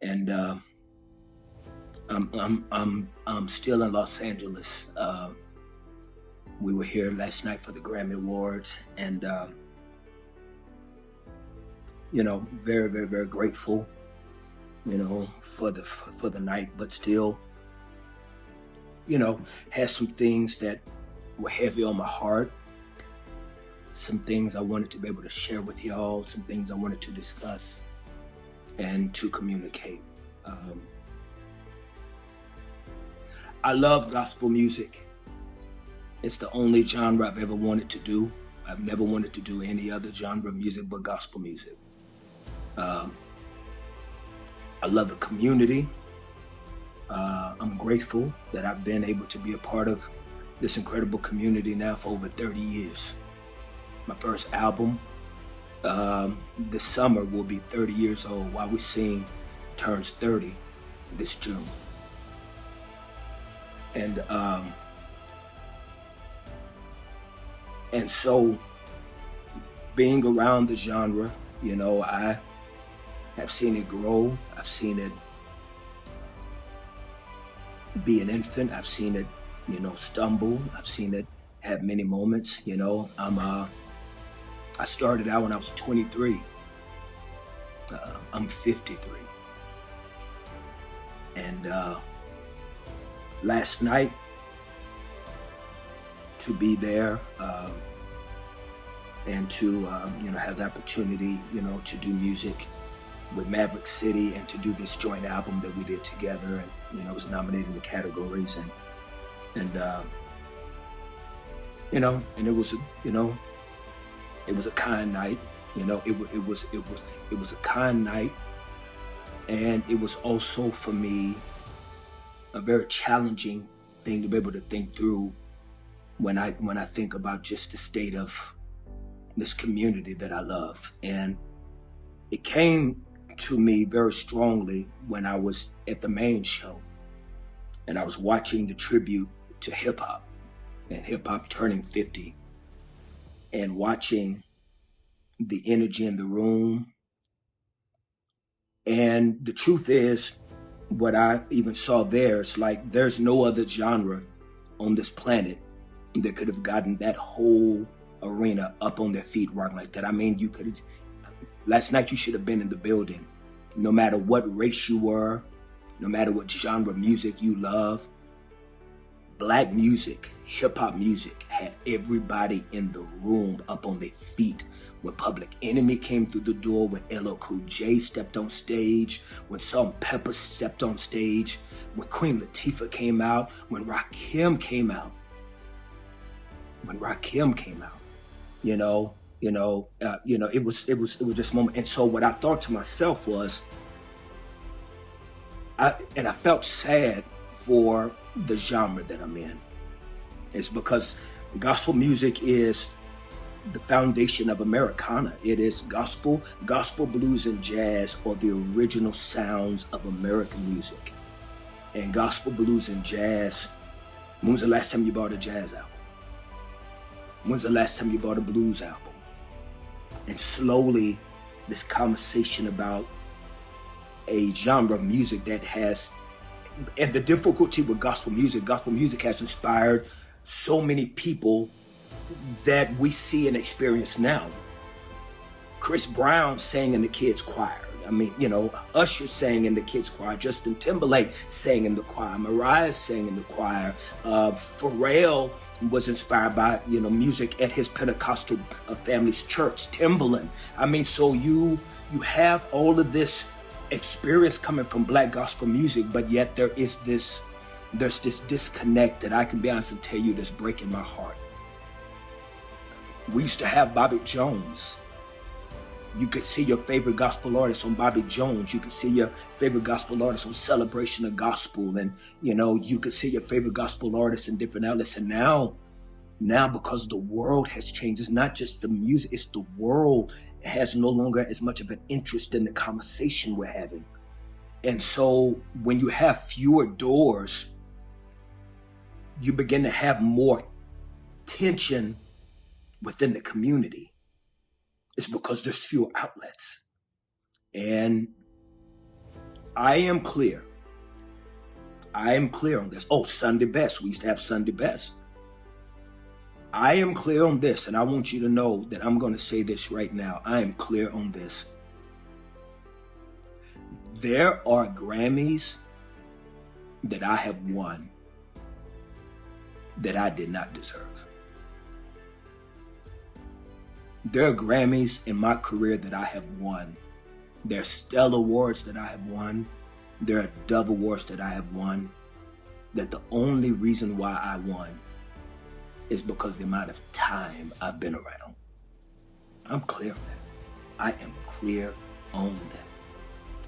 and I'm still in Los Angeles. We were here last night for the Grammy Awards, and very, very, very grateful, for the night, but still, had some things that were heavy on my heart, some things I wanted to be able to share with y'all, some things I wanted to discuss and to communicate. I love gospel music. It's the only genre I've ever wanted to do. I've never wanted to do any other genre of music but gospel music. I love the community. I'm grateful that I've been able to be a part of this incredible community now for over 30 years. My first album, this summer, will be 30 years old. While We Sing turns 30 this June. And so being around the genre, I have seen it grow. I've seen it be an infant. I've seen it, stumble. I've seen it have many moments. I started out when I was 23. I'm 53. And last night, to be there and to have the opportunity, to do music with Maverick City and to do this joint album that we did together, and was nominated in the categories, and it was it was a kind night. It was a kind night, and it was also for me a very challenging thing to be able to think through when I think about just the state of this community that I love. And it came to me very strongly when I was at the main show and I was watching the tribute to hip hop and hip hop turning 50, and watching the energy in the room. And the truth is, what I even saw there, it's like there's no other genre on this planet that could have gotten that whole arena up on their feet rocking like that. I mean, last night you should have been in the building. No matter what race you were, no matter what genre of music you love, Black music, hip hop music had everybody in the room up on their feet. When Public Enemy came through the door, when LL Cool J stepped on stage, when Salt-N-Pepa stepped on stage, when Queen Latifah came out, when Rakim came out, it was just a moment. And so what I thought to myself was, I felt sad for the genre that I'm in. It's because gospel music is the foundation of Americana. It is gospel, blues, and jazz are the original sounds of American music. And gospel, blues, and jazz, when's the last time you bought a jazz album? When's the last time you bought a blues album? And slowly, this conversation about a genre of music that has, and the difficulty with gospel music has inspired so many people that we see and experience now. Chris Brown sang in the kids' choir. I mean, Usher sang in the kids' choir. Justin Timberlake sang in the choir. Mariah sang in the choir. Pharrell was inspired by, music at his Pentecostal family's church. Timberland. I mean, so you have all of this experience coming from Black gospel music, but yet there's this disconnect that I can be honest and tell you that's breaking my heart. We used to have Bobby Jones. You could see your favorite gospel artist on Bobby Jones. You could see your favorite gospel artist on Celebration of Gospel. And, you could see your favorite gospel artists in different outlets. And now because the world has changed, it's not just the music, it's the world has no longer as much of an interest in the conversation we're having. And so when you have fewer doors, you begin to have more tension within the community. It's because there's fewer outlets. And I am clear. I am clear on this. Oh, Sunday best. We used to have Sunday best. I am clear on this, and I want you to know that I'm going to say this right now. I am clear on this. There are Grammys that I have won that I did not deserve. There are Grammys in my career that I have won. There are Stellar Awards that I have won. There are Dove Awards that I have won. That the only reason why I won is because the amount of time I've been around. I'm clear on that. I am clear on that.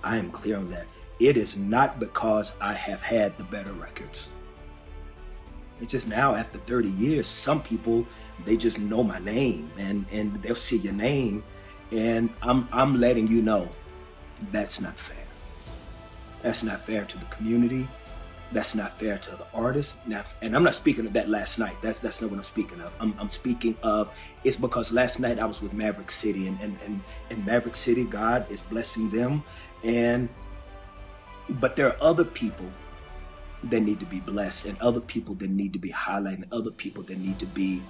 I am clear on that. It is not because I have had the better records. It's just now after 30 years, some people, they just know my name and they'll see your name, and I'm letting you know that's not fair. That's not fair to the community. That's not fair to the artists. Now, and I'm not speaking of that last night. That's not what I'm speaking of. I'm speaking of, it's because last night I was with Maverick City, and Maverick City, God is blessing them. But there are other people that need to be blessed, and other people that need to be highlighted, and other people that need to be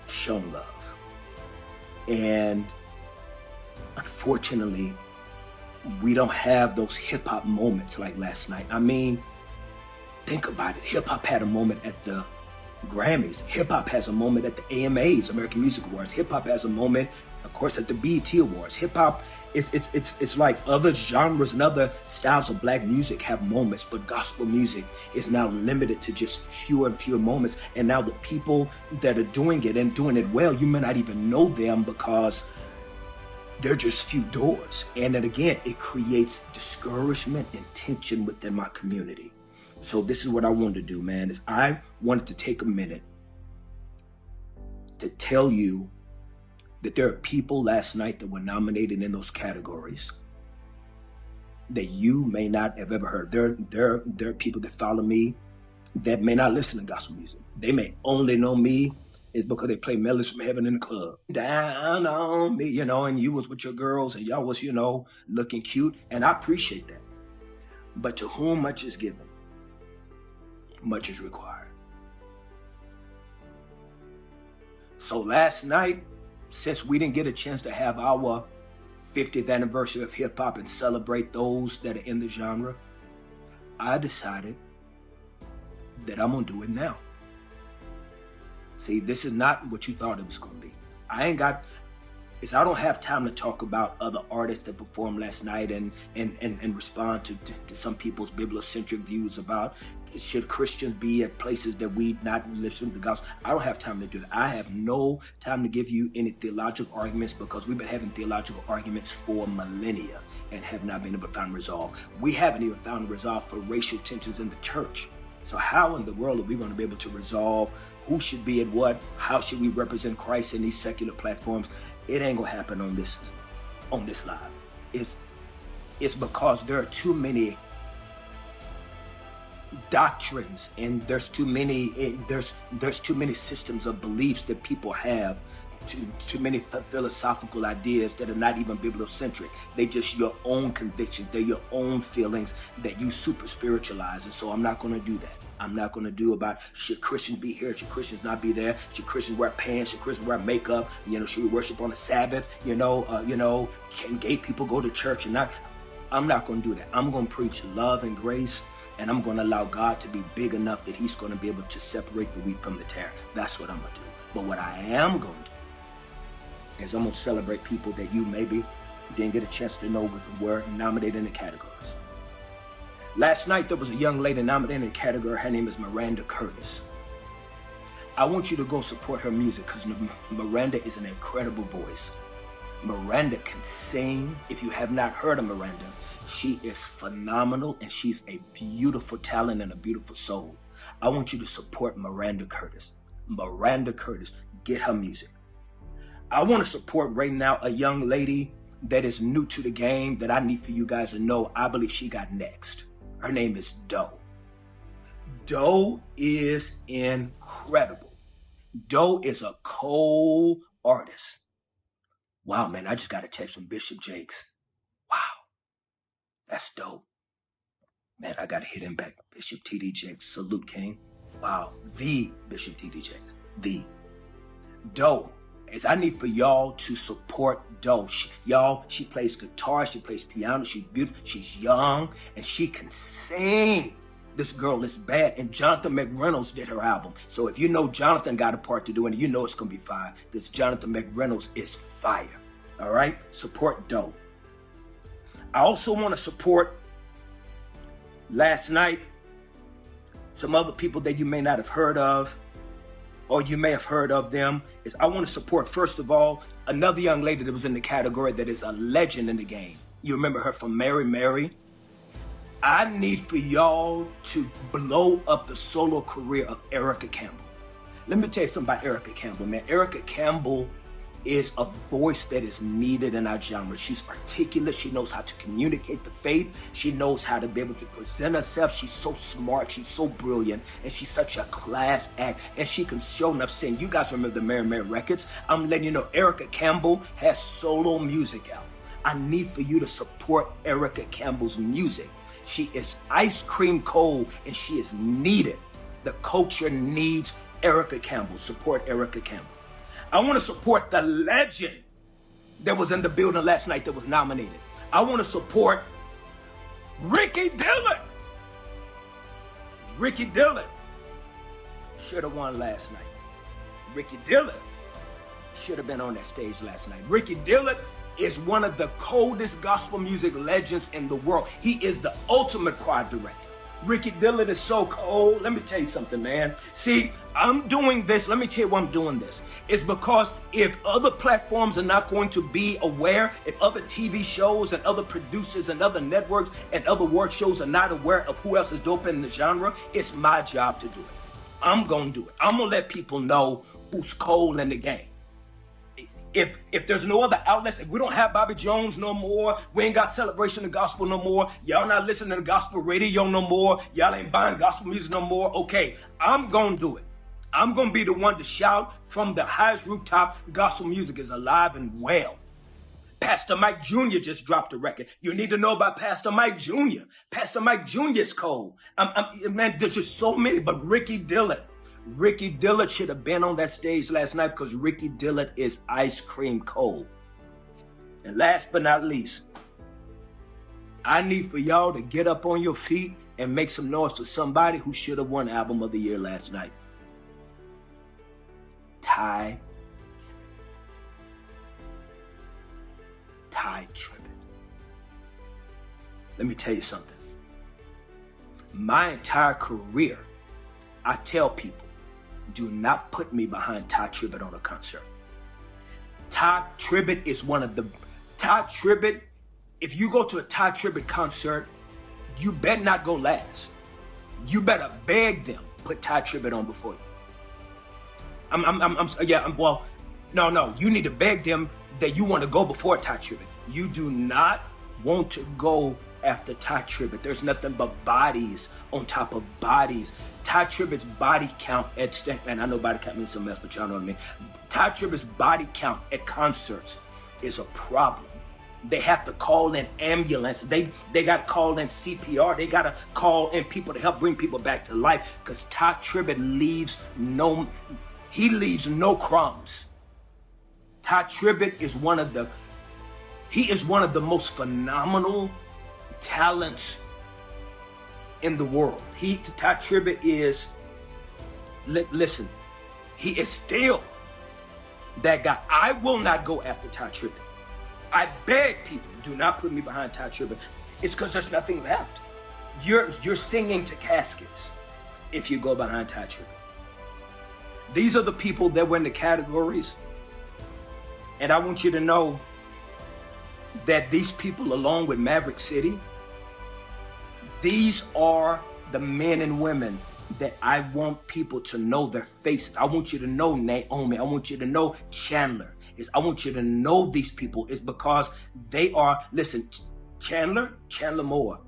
shown love. And unfortunately, we don't have those hip hop moments like last night. I mean, think about it. Hip hop had a moment at the Grammys. Hip hop has a moment at the AMAs, American Music Awards. Hip hop has a moment, of course, at the BET Awards. Hip hop, it's like other genres and other styles of black music have moments, but gospel music is now limited to just fewer and fewer moments. And now the people that are doing it and doing it well, you may not even know them because they're just few doors. And then again, it creates discouragement and tension within my community. So this is what I wanted to do, man, is I wanted to take a minute to tell you that there are people last night that were nominated in those categories that you may not have ever heard. There are people that follow me that may not listen to gospel music. They may only know me is because they play Melodies from Heaven in the club. Down on me, and you was with your girls and y'all was, looking cute. And I appreciate that. But to whom much is given, much is required. So last night, since we didn't get a chance to have our 50th anniversary of hip hop and celebrate those that are in the genre, I decided that I'm gonna do it now. See, this is not what you thought it was gonna be. I don't have time to talk about other artists that performed last night and respond to some people's bibliocentric views about should Christians be at places that we not listen to the gospel. I don't have time to do that. I have no time to give you any theological arguments because we've been having theological arguments for millennia and have not been able to find resolve. We haven't even found a resolve for racial tensions in the church. So how in the world are we going to be able to resolve who should be at what? How should we represent Christ in these secular platforms? It ain't gonna happen on this live. It's because there are too many doctrines and there's too many systems of beliefs that people have, too many philosophical ideas that are not even bibliocentric. They just your own convictions, they're your own feelings that you super spiritualize. And so I'm not gonna do that. I'm not going to do about should Christians be here, should Christians not be there, should Christians wear pants, should Christians wear makeup, should we worship on the Sabbath, can gay people go to church and not? I'm not going to do that. I'm going to preach love and grace, and I'm going to allow God to be big enough that he's going to be able to separate the wheat from the tare. That's what I'm going to do. But what I am going to do is I'm going to celebrate people that you maybe didn't get a chance to know were nominated in the categories. Last night, there was a young lady nominated in a category. Her name is Maranda Curtis. I want you to go support her music because Maranda is an incredible voice. Maranda can sing. If you have not heard of Maranda, she is phenomenal and she's a beautiful talent and a beautiful soul. I want you to support Maranda Curtis. Maranda Curtis, get her music. I want to support right now a young lady that is new to the game that I need for you guys to know. I believe she got next. Her name is Doe. Doe is incredible. Doe is a cold artist. Wow, man, I just got a text from Bishop Jakes. Wow, that's dope. Man, I got to hit him back. Bishop T.D. Jakes, salute, King. Wow, the Bishop T.D. Jakes, the. Doe, is I need for y'all to support Doe. She plays guitar, she plays piano, she's beautiful, she's young, and she can sing. This girl is bad, and Jonathan McReynolds did her album. So if you know Jonathan got a part to do in it, you know it's gonna be fire. This Jonathan McReynolds is fire. All right, support Doe. I also want to support last night some other people that you may not have heard of, or you may have heard of them. Is I want to support, first of all, another young lady that was in the category that is a legend in the game. You remember her from Mary Mary? I need for y'all to blow up the solo career of Erica Campbell. Let me tell you something about Erica Campbell, man. Erica Campbell is a voice that is needed in our genre. She's articulate. She knows how to communicate the faith. She knows how to be able to present herself. She's so smart. She's so brilliant. And she's such a class act. And she can show enough sing. You guys remember the Mary Mary records? I'm letting you know Erica Campbell has solo music out. I need for you to support Erica Campbell's music. She is ice cream cold and she is needed. The culture needs Erica Campbell. Support Erica Campbell. I want to support the legend that was in the building last night that was nominated. I want to support Ricky Dillard. Ricky Dillard should have won last night. Ricky Dillard should have been on that stage last night. Ricky Dillard is one of the coldest gospel music legends in the world. He is the ultimate choir director. Ricky Dillard is so cold. Let me tell you something, man. See, I'm doing this. Let me tell you why I'm doing this. It's because if other platforms are not going to be aware, if other TV shows and other producers and other networks and other work shows are not aware of who else is dope in the genre, it's my job to do it. I'm going to do it. I'm going to let people know who's cold in the game. If there's no other outlets, if we don't have Bobby Jones no more, we ain't got Celebration of Gospel no more, y'all not listening to gospel radio no more, y'all ain't buying gospel music no more, okay, I'm gonna do it. I'm gonna be the one to shout from the highest rooftop, gospel music is alive and well. Pastor Mike Jr. just dropped a record. You need to know about Pastor Mike Jr. Pastor Mike Jr. is cold. Man, there's just so many, but Ricky Dillard. Ricky Dillard should have been on that stage last night because Ricky Dillard is ice cream cold. And last but not least, I need for y'all to get up on your feet and make some noise for somebody who should have won Album of the Year last night. TRIBBETT. TRIBBETT. Let me tell you something. My entire career, I tell people, do not put me behind TRIBBETT on a concert. TRIBBETT is one of the... TRIBBETT, if you go to a TRIBBETT concert, you better not go last. You better beg them put TRIBBETT on before you. No, you need to beg them that you want to go before TRIBBETT. You do not want to go after TRIBBETT. There's nothing but bodies on top of bodies. TRIBBETT's body count at, and I know body count means something else, but y'all know what I mean. TRIBBETT's body count at concerts is a problem. They have to call in ambulance. They got to call in CPR. They got to call in people to help bring people back to life because TRIBBETT leaves no crumbs. TRIBBETT is one of the most phenomenal talents in the world. TRIBBETT is, listen, he is still that guy. I will not go after TRIBBETT. I beg people, do not put me behind TRIBBETT. It's because there's nothing left. You're singing to caskets if you go behind TRIBBETT. These are the people that were in the categories. And I want you to know that these people, along with Maverick City, these are the men and women that I want people to know their faces. I want you to know Naomi. I want you to know Chandler. I want you to know these people is because they are, listen, Chandler Moore.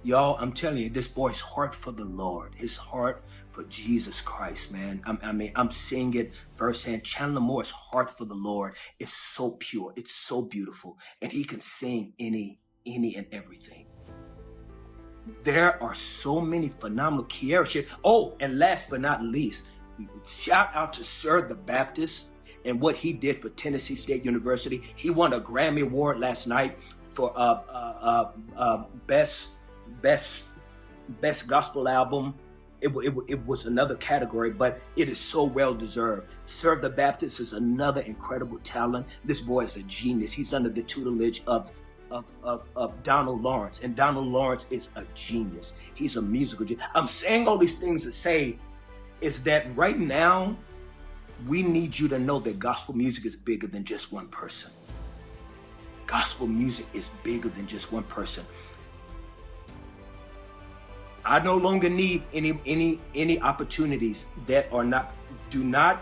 Y'all, I'm telling you, this boy's heart for the Lord, his heart for Jesus Christ, man. I'm seeing it firsthand. Chandler Moore's heart for the Lord is so pure. It's so beautiful. And he can sing any any and everything. There are so many phenomenal Kiara shit. Oh, and last but not least, shout out to Sir the Baptist and what he did for Tennessee State University. He won a Grammy Award last night for best gospel album. It was another category, but it is so well deserved. Sir the Baptist is another incredible talent. This boy is a genius. He's under the tutelage of Donald Lawrence, and Donald Lawrence is a genius. He's a musical genius. I'm saying all these things to say is that right now, we need you to know that gospel music is bigger than just one person. Gospel music is bigger than just one person. I no longer need any opportunities that are not, do not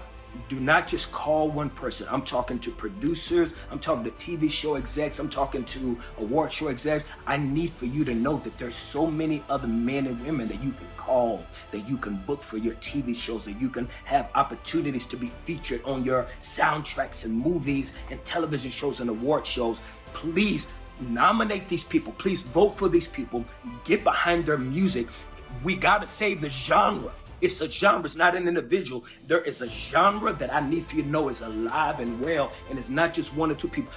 just call one person. I'm talking to producers, I'm talking to TV show execs, I'm talking to award show execs. I need for you to know that there's so many other men and women that you can call, that you can book for your TV shows, that you can have opportunities to be featured on your soundtracks and movies and television shows and award shows. Please nominate these people. Please vote for these people. Get behind their music. We gotta save the genre. It's a genre, it's not an individual. There is a genre that I need for you to know is alive and well, and it's not just one or two people.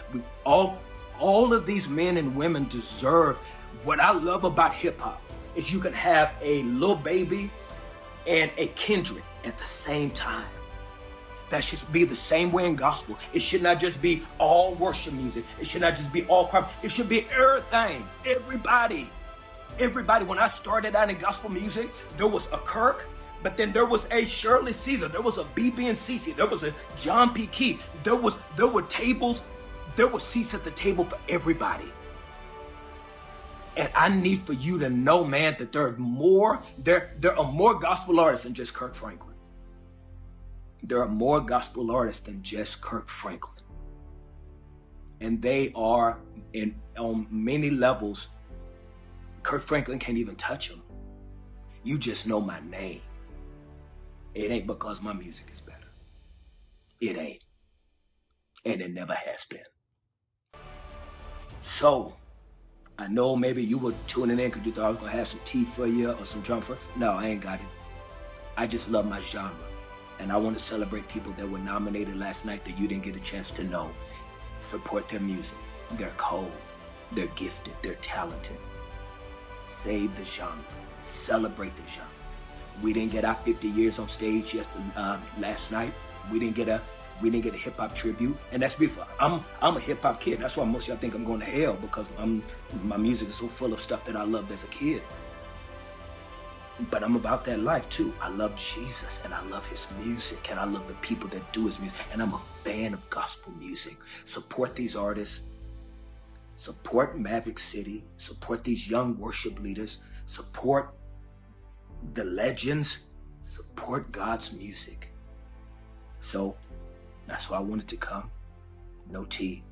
All of these men and women deserve. What I love about hip hop is you can have a Lil Baby and a Kendrick at the same time. That should be the same way in gospel. It should not just be all worship music. It should not just be all crime. It should be everything, everybody. When I started out in gospel music, there was a Kirk, but then there was a Shirley Caesar, there was a BB and CC, there was a John P. Key, there were tables, there were seats at the table for everybody. And I need for you to know, man, that there are more gospel artists than just Kirk Franklin. There are more gospel artists than just Kirk Franklin. And they are on many levels. Kirk Franklin can't even touch them. You just know my name. It ain't because my music is better. It ain't. And it never has been. So, I know maybe you were tuning in because you thought I was going to have some tea for you or some drum for you. No, I ain't got it. I just love my genre. And I want to celebrate people that were nominated last night that you didn't get a chance to know. Support their music. They're cold. They're gifted. They're talented. Save the genre. Celebrate the genre. We didn't get our 50 years on stage last night. We didn't get a hip hop tribute, and that's before. I'm a hip hop kid. That's why most of y'all think I'm going to hell, because my music is so full of stuff that I loved as a kid. But I'm about that life too. I love Jesus, and I love his music, and I love the people that do his music, and I'm a fan of gospel music. Support these artists. Support Maverick City. Support these young worship leaders. Support the legends. Support God's music. So that's why I wanted to come. No tea.